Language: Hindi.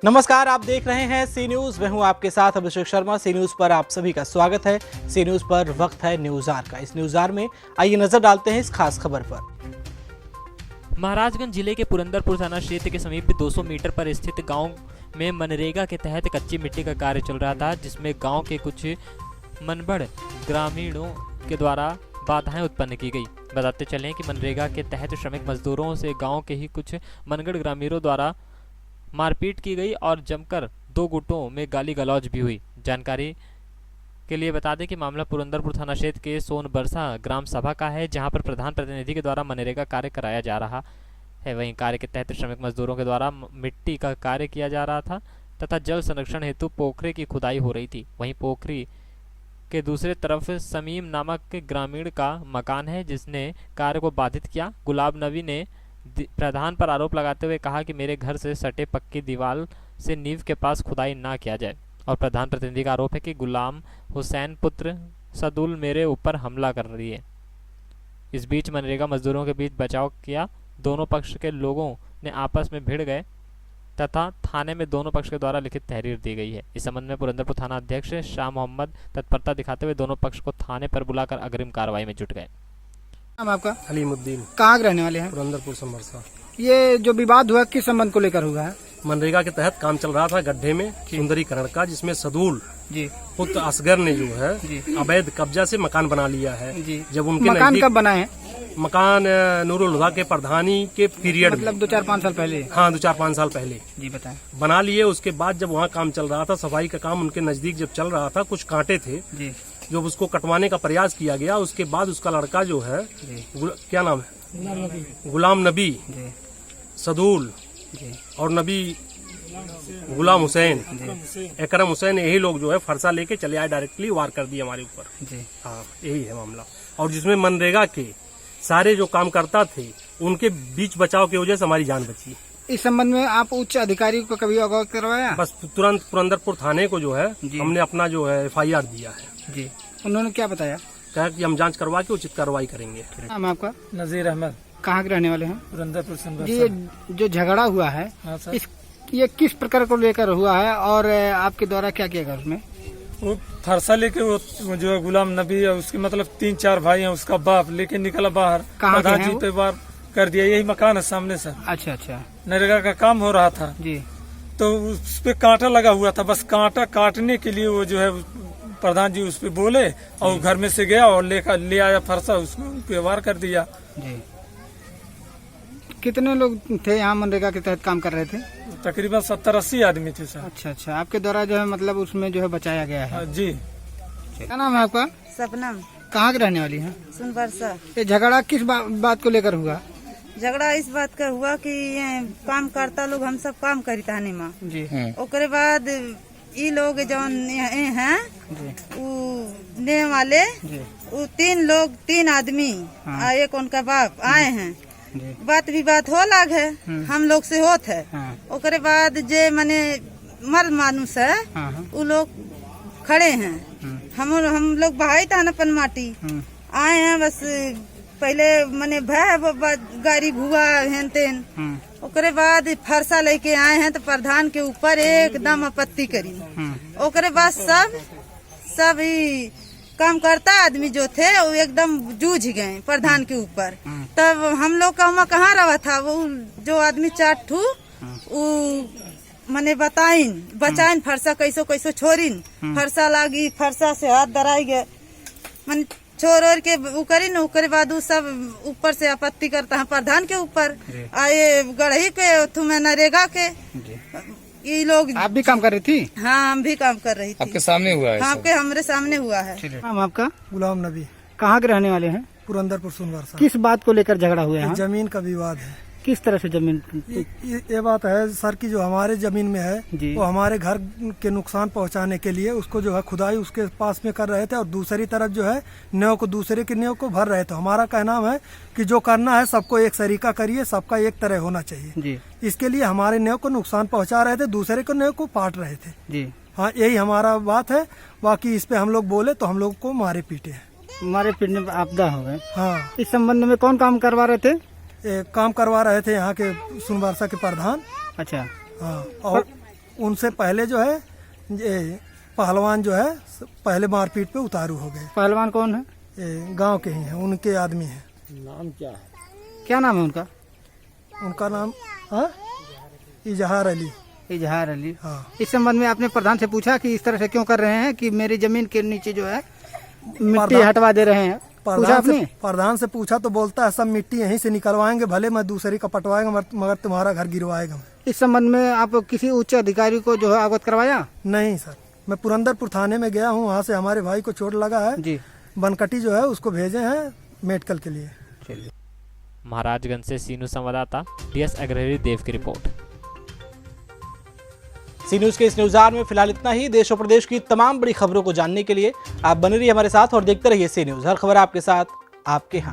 नमस्कार, आप देख रहे हैं सी न्यूज। मैं हूं आपके साथ अभिषेक शर्मा। सी न्यूज पर आप सभी का स्वागत है। सी न्यूज पर वक्त है न्यूज आर का। इस न्यूज आर में आइए नजर डालते हैं इस खास खबर पर। महाराजगंज जिले के पुरंदरपुर थाना क्षेत्र के समीप 200 मीटर पर स्थित गांव में मनरेगा के तहत कच्ची मिट्टी का कार्य चल रहा था, जिसमें गांव के कुछ मनबड़ ग्रामीणों के द्वारा बाधाएं उत्पन्न की गई। बताते चलें कि मनरेगा के तहत श्रमिक मजदूरों से गांव के ही कुछ मनगढ़ ग्रामीणों द्वारा मारपीट की गई और जमकर 2 गुटों में गाली गलौज भी हुई। जानकारी के लिए बता दें कि मामला पुरंदरपुर थाना क्षेत्र के सोनबरसा ग्राम सभा का है, जहां पर प्रधान प्रतिनिधि के द्वारा मनरेगा कार्य कराया जा रहा है। वहीं कार्य के तहत श्रमिक मजदूरों के द्वारा मिट्टी का कार्य किया जा रहा था तथा जल संरक्षण हेतु पोखरे की खुदाई हो रही थी। वहीं पोखरी के दूसरे तरफ समीम नामक ग्रामीण का मकान है, जिसने कार्य को बाधित किया। गुलाब नबी ने प्रधान पर आरोप लगाते हुए कहा कि मेरे घर से सटे पक्की दीवार से नींव के पास खुदाई ना किया जाए। और प्रधान प्रतिनिधि का आरोप है कि गुलाम हुसैन पुत्र सदुल मेरे ऊपर हमला कर रही है। इस बीच मनरेगा मजदूरों के बीच बचाव किया। दोनों पक्ष के लोगों ने आपस में भिड़ गए तथा थाने में दोनों पक्ष के द्वारा लिखित तहरीर दी गई है। इस संबंध में पुरंदरपुर थाना अध्यक्ष शाह मोहम्मद तत्परता दिखाते हुए दोनों पक्ष को थाने पर बुलाकर अग्रिम कार्रवाई में जुट गए। नाम आपका? हलीमुद्दीन। कहाँ के रहने वाले हैं? पुरंदरपुर समरसा। ये जो विवाद हुआ किस संबंध को लेकर हुआ है? मनरेगा के तहत काम चल रहा था गड्ढे में सुंदरीकरण का, जिसमें सदूल जी पुत्र असगर ने जो है अवैध कब्जा से मकान बना लिया है। जी। जब उनके मकान कब बनाए हैं? मकान नूरुल हुदा के प्रधानी के पीरियड में, मतलब 2-4-5 साल पहले? हाँ, 2-4-5 साल पहले जी बताएं। बना लिए। उसके बाद जब वहाँ काम चल रहा था, सफाई का काम उनके नजदीक जब चल रहा था, कुछ कांटे थे जी, जब उसको कटवाने का प्रयास किया गया। उसके बाद उसका लड़का जो है क्या नाम है, गुलाम नबी, सदूल और नबी गुलाम हुसैन, एकरम हुसैन, यही लोग जो है फरसा लेके चले आए, डायरेक्टली वार कर दिए हमारे ऊपर जी। हाँ, यही है मामला। और जिसमें मनरेगा के सारे जो काम करता थे उनके बीच बचाव की वजह से हमारी जान बची। इस संबंध में आप उच्च अधिकारी को कभी अवगत करवाया? बस तुरंत पुरंदरपुर थाने को जो है हमने अपना जो है FIR दिया है जी। उन्होंने क्या बताया? कहा कि हम जांच करवा के उचित कार्रवाई करेंगे। नाम आपका? नजीर अहमद। कहाँ के रहने वाले हैं? पुरंदरपुर जी। ये जो झगड़ा हुआ है ये किस प्रकार को लेकर हुआ है और आपके द्वारा क्या किया गया उसमें? वो फरसा लेके वो जो है गुलाम नबी है, उसके मतलब 3-4 भाई हैं, उसका बाप लेके निकला बाहर, प्रधान जी पे वार कर दिया। यही मकान है सामने से। अच्छा अच्छा। नरेगा का काम हो रहा था जी, तो उस पे कांटा लगा हुआ था। बस कांटा काटने के लिए वो जो है प्रधान जी उस पे बोले और घर में से गया और ले आया फरसा, उसको वार कर दिया जी। कितने लोग थे यहाँ मनरेगा के तहत काम कर रहे थे? तकरीबन 70-80 आदमी थे सर। अच्छा अच्छा। आपके द्वारा जो है मतलब उसमें जो है बचाया गया है जी। क्या नाम है आपका? सपनम। कहाँ की रहने वाली है? सुनबरसा। ये झगड़ा किस बात को लेकर हुआ? झगड़ा इस बात का हुआ कि ये काम करता लोग हम सब काम करी थाने में जी। ओकरे बाद ये लोग जौन हैं ने वाले 3 आदमी हाँ। एक उनका बाप आए हैं। बात विवाद हो लाग है, हम लोग से होत है। हाँ। ओकरे बाद जे माने मर्द मानुस है हाँ। वो लोग खड़े हैं। हम लोग बहाई था अपन माटी आए हैं। बस पहले माने भय गाड़ी घुआ हेन तेन, ओकरे बाद फरसा लेके आए हैं तो प्रधान के ऊपर एकदम आपत्ति करी। ओकरे बाद सब ही काम करता आदमी जो थे वो एकदम जूझ गए प्रधान के ऊपर। तब हम लोग का वहाँ कहाँ रहा था, वो जो आदमी 4 ठू वो मने बचाइन फरसा कैसो कैसो छोड़ीन, फरसा लागी, फरसा से हाथ दराई गए, मन छोड़ के वो करी न। ओकरे बाद वो सब ऊपर से आपत्ति करता है प्रधान के ऊपर। आए गढ़ी के तुम्हें नरेगा के ये लोग। आप भी काम कर रही थी? हाँ, हम भी काम कर रही थी। आपके सामने हुआ है? आपके हमारे सामने हुआ है। नाम आपका? गुलाम नबी। कहाँ के रहने वाले हैं? पुरंदरपुर सोनबरसा। किस बात को लेकर झगड़ा हुआ है? जमीन का विवाद है। किस तरह से जमीन? ये बात है सर की जो हमारे जमीन में है वो हमारे घर के नुकसान पहुंचाने के लिए उसको जो है खुदाई उसके पास में कर रहे थे और दूसरी तरफ जो है न्यों को दूसरे की न्यों को भर रहे थे। हमारा कहना है कि जो करना है सबको एक सरीका करिए, सबका एक तरह होना चाहिए जी। इसके लिए हमारे न्यों को नुकसान पहुंचा रहे थे, दूसरे को न्यों को पाट रहे थे जी। हाँ, यही हमारा बात है। बाकी इस पे हम लोग बोले तो हम लोग को मारे पीटे हैं। मारे पीटने में आपदा हो गए। हाँ। इस संबंध में कौन काम करवा रहे थे? काम करवा रहे थे यहाँ के सोनबरसा के प्रधान। अच्छा। हाँ। और उनसे पहले जो है ये पहलवान जो है पहले मारपीट पे उतारू हो गए। पहलवान कौन है? ये गांव के ही हैं, उनके आदमी हैं। क्या नाम है उनका? उनका नाम इजहार अली। इजहार अली। हाँ। इस संबंध में आपने प्रधान से पूछा कि इस तरह से क्यों कर रहे हैं कि मेरी जमीन के नीचे जो है मिट्टी हटवा दे रहे हैं? पूछा आपने? प्रधान से पूछा तो बोलता है सब मिट्टी यहीं से निकलवाएंगे, भले मैं दूसरी का पटवाएगा मगर तुम्हारा घर गिरवाएगा। इस संबंध में आप किसी उच्च अधिकारी को जो है अवगत करवाया? नहीं सर, मैं पुरंदरपुर थाने में गया हूँ, वहाँ से हमारे भाई को चोट लगा है जी। बनकटी जो है उसको भेजे हैं मेडिकल के लिए। महाराजगंज से सीनू संवाददाता DS अग्रहरी देव की रिपोर्ट। सी न्यूज के इस न्यूज़ार में फिलहाल इतना ही। देश और प्रदेश की तमाम बड़ी खबरों को जानने के लिए आप बने रहिए हमारे साथ और देखते रहिए सी न्यूज। हर खबर आपके साथ, आपके यहाँ।